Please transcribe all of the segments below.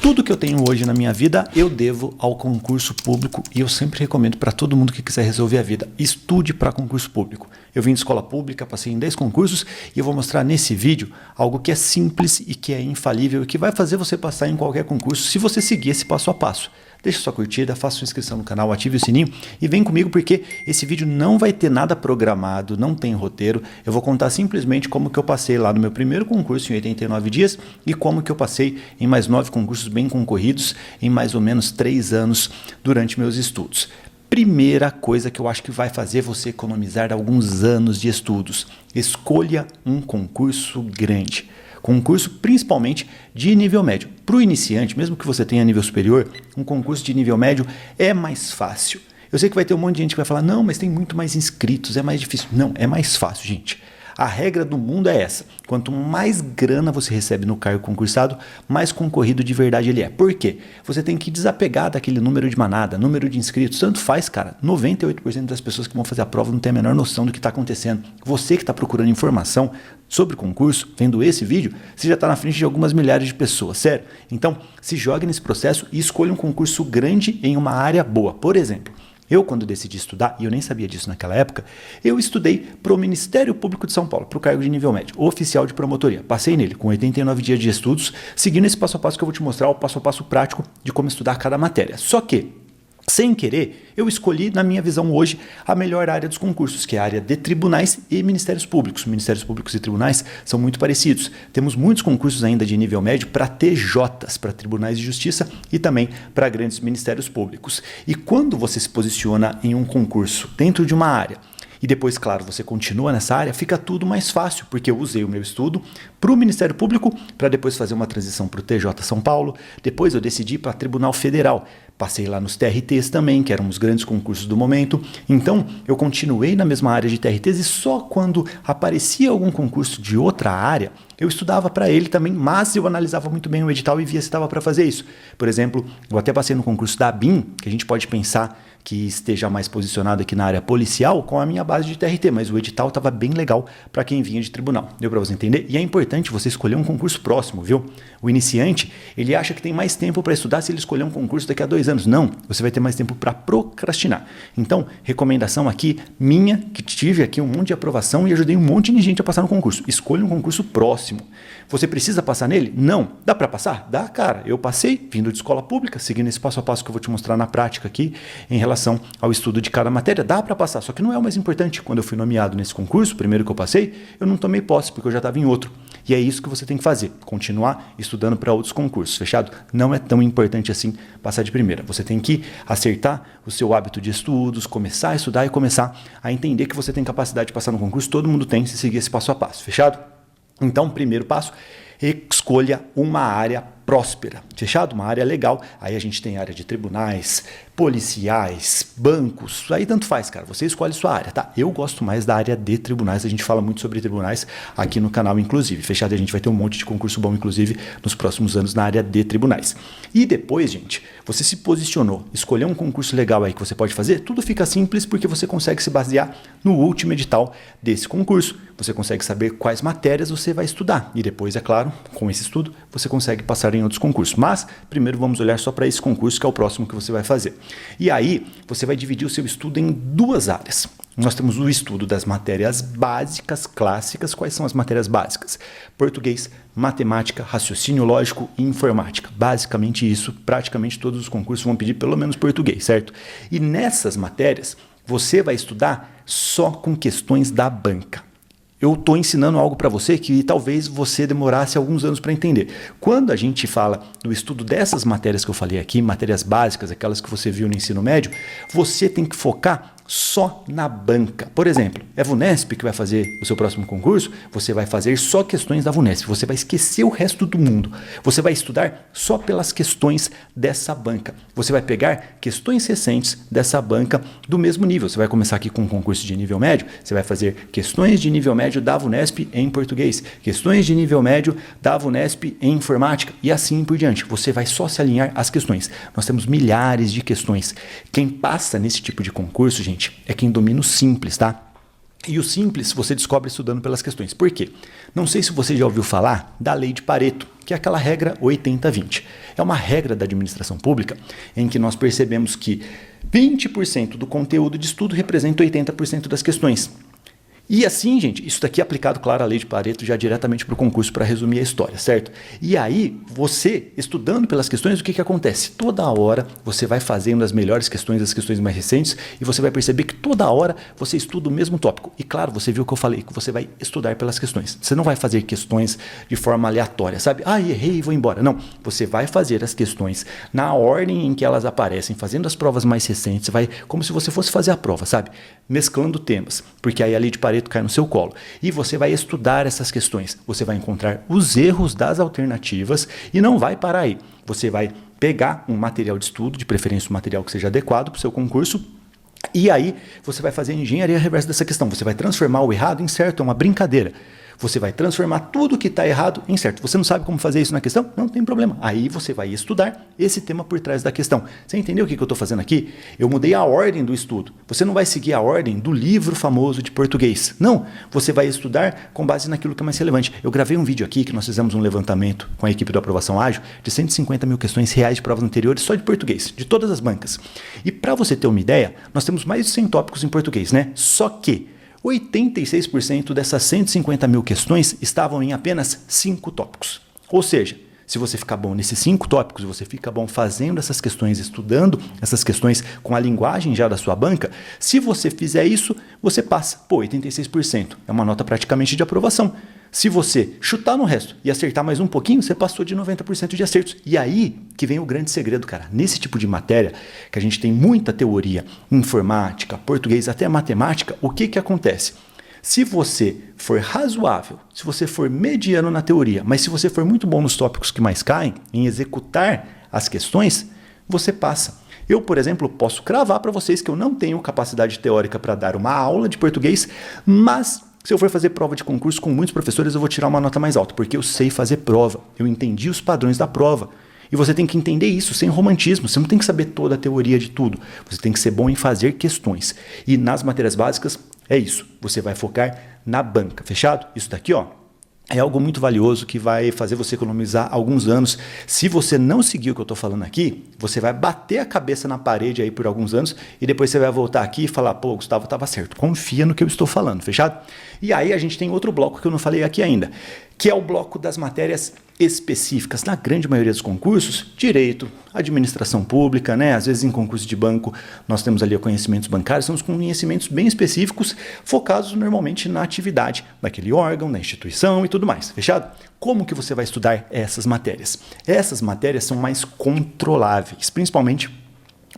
Tudo que eu tenho hoje na minha vida, eu devo ao concurso público e eu sempre recomendo para todo mundo que quiser resolver a vida, estude para concurso público. Eu vim de escola pública, passei em 10 concursos e eu vou mostrar nesse vídeo algo que é simples e que é infalível e que vai fazer você passar em qualquer concurso se você seguir esse passo a passo. Deixa sua curtida, faça sua inscrição no canal, ative o sininho e vem comigo porque esse vídeo não vai ter nada programado, não tem roteiro. Eu vou contar simplesmente como que eu passei lá no meu primeiro concurso em 89 dias e como que eu passei em mais 9 concursos bem concorridos em mais ou menos 3 anos durante meus estudos. Primeira coisa que eu acho que vai fazer você economizar alguns anos de estudos: escolha um concurso grande. Concurso principalmente de nível médio. Para o iniciante, mesmo que você tenha nível superior, um concurso de nível médio é mais fácil. Eu sei que vai ter um monte de gente que vai falar, não, mas tem muito mais inscritos, é mais difícil. Não, é mais fácil, gente. A regra do mundo é essa: quanto mais grana você recebe no cargo concursado, mais concorrido de verdade ele é. Por quê? Você tem que desapegar daquele número de manada, número de inscritos. Tanto faz, cara. 98% das pessoas que vão fazer a prova não tem a menor noção do que está acontecendo. Você que está procurando informação sobre concurso, vendo esse vídeo, você já está na frente de algumas milhares de pessoas, sério? Então, se jogue nesse processo e escolha um concurso grande em uma área boa. Por exemplo, eu, quando decidi estudar, e eu nem sabia disso naquela época, eu estudei para o Ministério Público de São Paulo, para o cargo de nível médio, oficial de promotoria. Passei nele com 89 dias de estudos, seguindo esse passo a passo que eu vou te mostrar, o passo a passo prático de como estudar cada matéria. Só que, sem querer, eu escolhi, na minha visão hoje, a melhor área dos concursos, que é a área de tribunais e ministérios públicos. Ministérios públicos e tribunais são muito parecidos. Temos muitos concursos ainda de nível médio para TJs, para tribunais de justiça e também para grandes ministérios públicos. E quando você se posiciona em um concurso dentro de uma área, e depois, claro, você continua nessa área, fica tudo mais fácil, porque eu usei o meu estudo para o Ministério Público, para depois fazer uma transição para o TJ São Paulo, depois eu decidi ir para o Tribunal Federal, passei lá nos TRTs também, que eram os grandes concursos do momento, então eu continuei na mesma área de TRTs e só quando aparecia algum concurso de outra área, eu estudava para ele também, mas eu analisava muito bem o edital e via se estava para fazer isso. Por exemplo, eu até passei no concurso da ABIN, que a gente pode pensar que esteja mais posicionado aqui na área policial com a minha base de TRT, mas o edital estava bem legal para quem vinha de tribunal. Deu para você entender? E é importante você escolher um concurso próximo, viu? O iniciante, ele acha que tem mais tempo para estudar se ele escolher um concurso daqui a 2 anos. Não, você vai ter mais tempo para procrastinar. Então, recomendação aqui minha, que tive aqui um monte de aprovação e ajudei um monte de gente a passar no concurso. Escolha um concurso próximo. Você precisa passar nele? Não. Dá para passar? Dá, cara. Eu passei, vindo de escola pública, seguindo esse passo a passo que eu vou te mostrar na prática aqui, em relação ao estudo de cada matéria. Dá para passar, só que não é o mais importante. Quando eu fui nomeado nesse concurso, primeiro que eu passei, eu não tomei posse, porque eu já estava em outro. E é isso que você tem que fazer, continuar estudando para outros concursos, fechado? Não é tão importante assim passar de primeira. Você tem que acertar o seu hábito de estudos, começar a estudar e começar a entender que você tem capacidade de passar no concurso. Todo mundo tem, se seguir esse passo a passo, fechado? Então, primeiro passo, escolha uma área próspera, fechado? Uma área legal. Aí a gente tem área de tribunais, policiais, bancos, aí tanto faz, cara. Você escolhe sua área, tá? Eu gosto mais da área de tribunais, a gente fala muito sobre tribunais aqui no canal, inclusive. Fechado? A gente vai ter um monte de concurso bom, inclusive, nos próximos anos na área de tribunais. E depois, gente, você se posicionou, escolheu um concurso legal aí que você pode fazer, tudo fica simples porque você consegue se basear no último edital desse concurso. Você consegue saber quais matérias você vai estudar. E depois, é claro, com esse estudo, você consegue passar em outros concursos. Mas, primeiro vamos olhar só para esse concurso, que é o próximo que você vai fazer. E aí, você vai dividir o seu estudo em 2 áreas. Nós temos o estudo das matérias básicas, clássicas. Quais são as matérias básicas? Português, matemática, raciocínio lógico e informática. Basicamente isso, praticamente todos os concursos vão pedir pelo menos português, certo? E nessas matérias, você vai estudar só com questões da banca. Eu estou ensinando algo para você que talvez você demorasse alguns anos para entender. Quando a gente fala do estudo dessas matérias que eu falei aqui, matérias básicas, aquelas que você viu no ensino médio, você tem que focar só na banca. Por exemplo, é a VUNESP que vai fazer o seu próximo concurso, você vai fazer só questões da VUNESP, você vai esquecer o resto do mundo. Você vai estudar só pelas questões dessa banca. Você vai pegar questões recentes dessa banca do mesmo nível. Você vai começar aqui com um concurso de nível médio, você vai fazer questões de nível médio da VUNESP em português, questões de nível médio da VUNESP em informática e assim por diante. Você vai só se alinhar às questões. Nós temos milhares de questões. Quem passa nesse tipo de concurso, gente, é quem domina o simples, tá? E o simples você descobre estudando pelas questões. Por quê? Não sei se você já ouviu falar da lei de Pareto, que é aquela regra 80-20. É uma regra da administração pública em que nós percebemos que 20% do conteúdo de estudo representa 80% das questões. E assim, gente, isso daqui é aplicado, claro, à lei de Pareto já diretamente para o concurso para resumir a história, certo? E aí, você, estudando pelas questões, o que acontece? Toda hora você vai fazendo as melhores questões, as questões mais recentes, e você vai perceber que toda hora você estuda o mesmo tópico. E claro, você viu o que eu falei, que você vai estudar pelas questões. Você não vai fazer questões de forma aleatória, sabe? Ah, errei e vou embora. Não, você vai fazer as questões na ordem em que elas aparecem, fazendo as provas mais recentes, vai como se você fosse fazer a prova, sabe? Mesclando temas, porque aí a lei de Pareto cai no seu colo. E você vai estudar essas questões. Você vai encontrar os erros das alternativas e não vai parar aí. Você vai pegar um material de estudo, de preferência um material que seja adequado para o seu concurso, e aí você vai fazer a engenharia reversa dessa questão. Você vai transformar o errado em certo, é uma brincadeira. Você vai transformar tudo que está errado em certo. Você não sabe como fazer isso na questão? Não tem problema. Aí você vai estudar esse tema por trás da questão. Você entendeu o que eu estou fazendo aqui? Eu mudei a ordem do estudo. Você não vai seguir a ordem do livro famoso de português. Não. Você vai estudar com base naquilo que é mais relevante. Eu gravei um vídeo aqui que nós fizemos um levantamento com a equipe do Aprovação Ágil de 150 mil questões reais de provas anteriores só de português, de todas as bancas. E para você ter uma ideia, nós temos mais de 100 tópicos em português, né? Só que 86% dessas 150 mil questões estavam em apenas 5 tópicos. Ou seja, se você ficar bom nesses 5 tópicos, você fica bom fazendo essas questões, estudando essas questões com a linguagem já da sua banca, se você fizer isso, você passa. Pô, 86%. É uma nota praticamente de aprovação. Se você chutar no resto e acertar mais um pouquinho, você passou de 90% de acertos. E aí que vem o grande segredo, cara. Nesse tipo de matéria, que a gente tem muita teoria, informática, português, até matemática, o que acontece? Se você for razoável, se você for mediano na teoria, mas se você for muito bom nos tópicos que mais caem, em executar as questões, você passa. Eu, por exemplo, posso cravar para vocês que eu não tenho capacidade teórica para dar uma aula de português, mas se eu for fazer prova de concurso com muitos professores, eu vou tirar uma nota mais alta, porque eu sei fazer prova, eu entendi os padrões da prova. E você tem que entender isso sem romantismo, você não tem que saber toda a teoria de tudo, você tem que ser bom em fazer questões. E nas matérias básicas, é isso, você vai focar na banca, fechado? Isso daqui, ó, é algo muito valioso que vai fazer você economizar alguns anos. Se você não seguir o que eu estou falando aqui, você vai bater a cabeça na parede aí por alguns anos e depois você vai voltar aqui e falar, pô, Gustavo estava certo. Confia no que eu estou falando, fechado? E aí a gente tem outro bloco que eu não falei aqui ainda, que é o bloco das matérias específicas. Na grande maioria dos concursos, direito, administração pública, né? Às vezes em concurso de banco nós temos ali conhecimentos bancários, são os conhecimentos bem específicos, focados normalmente na atividade daquele órgão, da instituição e tudo mais, fechado? Como que você vai estudar essas matérias? Essas matérias são mais controláveis, principalmente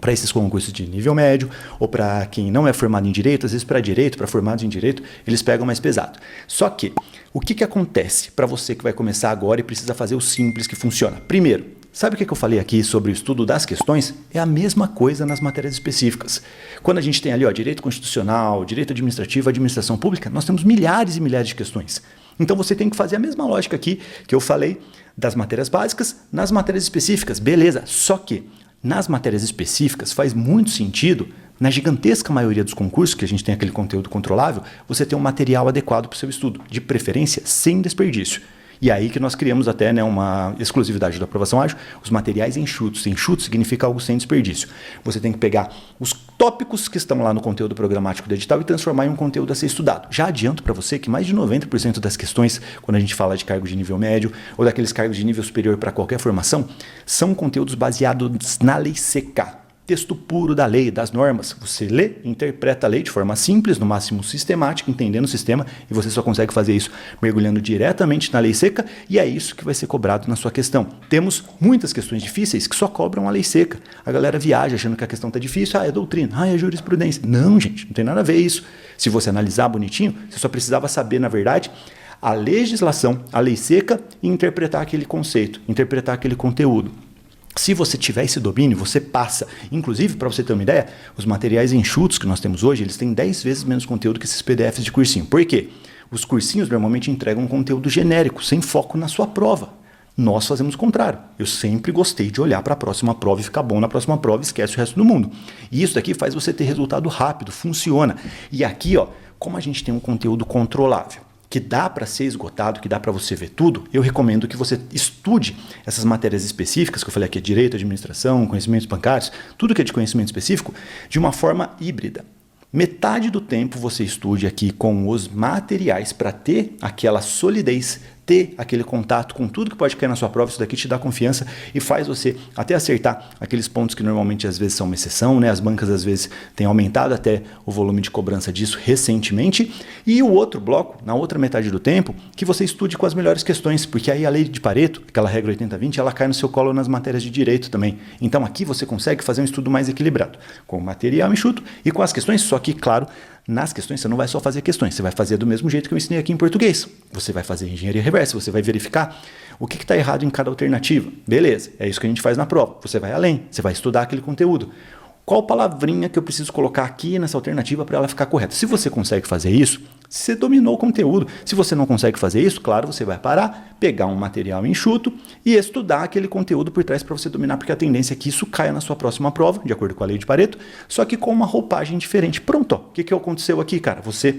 para esses concursos de nível médio ou para quem não é formado em direito, às vezes para direito, para formados em direito, eles pegam mais pesado. Só que, o que acontece para você que vai começar agora e precisa fazer o simples que funciona? Primeiro, sabe o que eu falei aqui sobre o estudo das questões? É a mesma coisa nas matérias específicas. Quando a gente tem ali direito constitucional, direito administrativo, administração pública, nós temos milhares e milhares de questões. Então você tem que fazer a mesma lógica aqui que eu falei das matérias básicas nas matérias específicas. Beleza, só que nas matérias específicas faz muito sentido, na gigantesca maioria dos concursos, que a gente tem aquele conteúdo controlável, você ter um material adequado para o seu estudo, de preferência sem desperdício. E aí que nós criamos até uma exclusividade da Aprovação Ágil, os materiais enxutos. Enxuto significa algo sem desperdício. Você tem que pegar os tópicos que estão lá no conteúdo programático do edital e transformar em um conteúdo a ser estudado. Já adianto para você que mais de 90% das questões, quando a gente fala de cargos de nível médio ou daqueles cargos de nível superior para qualquer formação, são conteúdos baseados na lei seca. Texto puro da lei, das normas. Você lê, interpreta a lei de forma simples, no máximo sistemática, entendendo o sistema, e você só consegue fazer isso mergulhando diretamente na lei seca, e é isso que vai ser cobrado na sua questão. Temos muitas questões difíceis que só cobram a lei seca. A galera viaja achando que a questão está difícil, é doutrina, é jurisprudência. Não, gente, não tem nada a ver isso. Se você analisar bonitinho, você só precisava saber, na verdade, a legislação, a lei seca, e interpretar aquele conceito, interpretar aquele conteúdo. Se você tiver esse domínio, você passa. Inclusive, para você ter uma ideia, os materiais enxutos que nós temos hoje, eles têm 10 vezes menos conteúdo que esses PDFs de cursinho. Por quê? Os cursinhos normalmente entregam um conteúdo genérico, sem foco na sua prova. Nós fazemos o contrário. Eu sempre gostei de olhar para a próxima prova e ficar bom na próxima prova e esquece o resto do mundo. E isso daqui faz você ter resultado rápido, funciona. E aqui, como a gente tem um conteúdo controlável, que dá para ser esgotado, que dá para você ver tudo, eu recomendo que você estude essas matérias específicas, que eu falei aqui, direito, administração, conhecimentos bancários, tudo que é de conhecimento específico, de uma forma híbrida. Metade do tempo você estude aqui com os materiais para ter aquela solidez, ter aquele contato com tudo que pode cair na sua prova. Isso daqui te dá confiança e faz você até acertar aqueles pontos que normalmente às vezes são uma exceção, né? As bancas às vezes têm aumentado até o volume de cobrança disso recentemente. E o outro bloco, na outra metade do tempo, que você estude com as melhores questões, porque aí a lei de Pareto, aquela regra 80-20, ela cai no seu colo nas matérias de direito também. Então aqui você consegue fazer um estudo mais equilibrado, com o material enxuto e com as questões, só que, claro, nas questões você não vai só fazer questões, você vai fazer do mesmo jeito que eu ensinei aqui em português. Você vai fazer engenharia reversa, você vai verificar o que está errado em cada alternativa. Beleza, é isso que a gente faz na prova. Você vai além, você vai estudar aquele conteúdo. Qual palavrinha que eu preciso colocar aqui nessa alternativa para ela ficar correta? Se você consegue fazer isso, você dominou o conteúdo. Se você não consegue fazer isso, claro, você vai parar, pegar um material enxuto e estudar aquele conteúdo por trás para você dominar, porque a tendência é que isso caia na sua próxima prova, de acordo com a lei de Pareto, só que com uma roupagem diferente. Pronto, ó. O que aconteceu aqui, cara? Você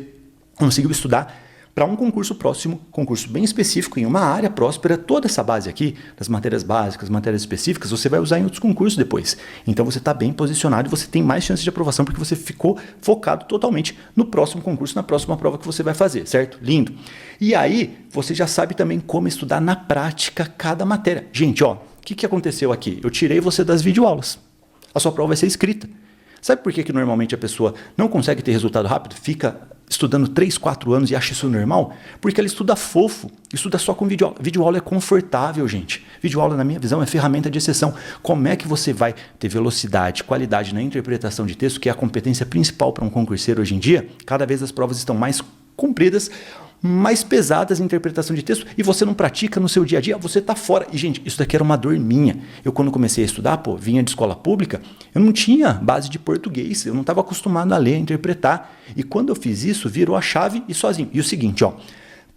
conseguiu estudar para um concurso próximo, concurso bem específico, em uma área próspera. Toda essa base aqui, das matérias básicas, matérias específicas, você vai usar em outros concursos depois. Então você está bem posicionado e você tem mais chance de aprovação porque você ficou focado totalmente no próximo concurso, na próxima prova que você vai fazer, certo? Lindo. E aí, você já sabe também como estudar na prática cada matéria. Gente, ó, o que aconteceu aqui? Eu tirei você das videoaulas. A sua prova vai ser escrita. Sabe por que normalmente a pessoa não consegue ter resultado rápido? Fica estudando 3, 4 anos e acha isso normal? Porque ela estuda fofo, estuda só com videoaula. Videoaula é confortável, gente. Videoaula, na minha visão, é ferramenta de exceção. Como é que você vai ter velocidade, qualidade na interpretação de texto, que é a competência principal para um concurseiro hoje em dia? Cada vez as provas estão mais compridas, mais pesadas em interpretação de texto, e você não pratica no seu dia a dia, você está fora. E, gente, isso daqui era uma dor minha. Eu, quando comecei a estudar, vinha de escola pública, eu não tinha base de português, eu não estava acostumado a ler, a interpretar. E quando eu fiz isso, virou a chave e sozinho. E o seguinte, ó,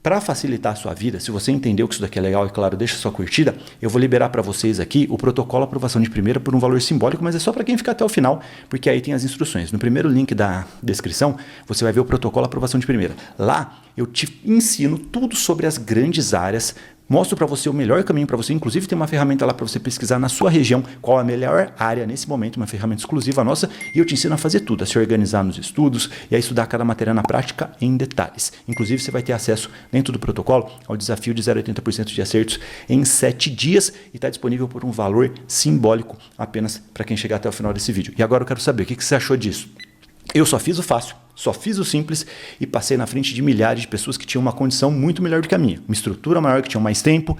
para facilitar a sua vida, se você entendeu que isso daqui é legal, e claro, deixa sua curtida, eu vou liberar para vocês aqui o protocolo aprovação de primeira por um valor simbólico, mas é só para quem ficar até o final, porque aí tem as instruções. No primeiro link da descrição, você vai ver o protocolo aprovação de primeira. Lá, eu te ensino tudo sobre as grandes áreas, mostro para você o melhor caminho para você, inclusive tem uma ferramenta lá para você pesquisar na sua região qual é a melhor área nesse momento, uma ferramenta exclusiva nossa, e eu te ensino a fazer tudo, a se organizar nos estudos e a estudar cada matéria na prática em detalhes. Inclusive você vai ter acesso dentro do protocolo ao desafio de 0,80% de acertos em 7 dias e está disponível por um valor simbólico apenas para quem chegar até o final desse vídeo. E agora eu quero saber o que você achou disso. Eu só fiz o fácil, só fiz o simples e passei na frente de milhares de pessoas que tinham uma condição muito melhor do que a minha. Uma estrutura maior, que tinham mais tempo.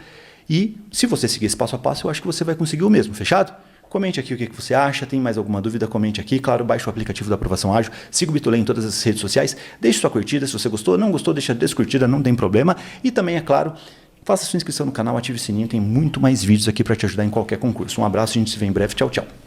E se você seguir esse passo a passo, eu acho que você vai conseguir o mesmo, fechado? Comente aqui o que você acha, tem mais alguma dúvida, comente aqui. Claro, baixe o aplicativo da Aprovação Ágil, siga o Bitolê em todas as redes sociais, deixe sua curtida, se você gostou, não gostou, deixa descurtida, não tem problema. E também, é claro, faça sua inscrição no canal, ative o sininho, tem muito mais vídeos aqui para te ajudar em qualquer concurso. Um abraço, a gente se vê em breve, tchau, tchau.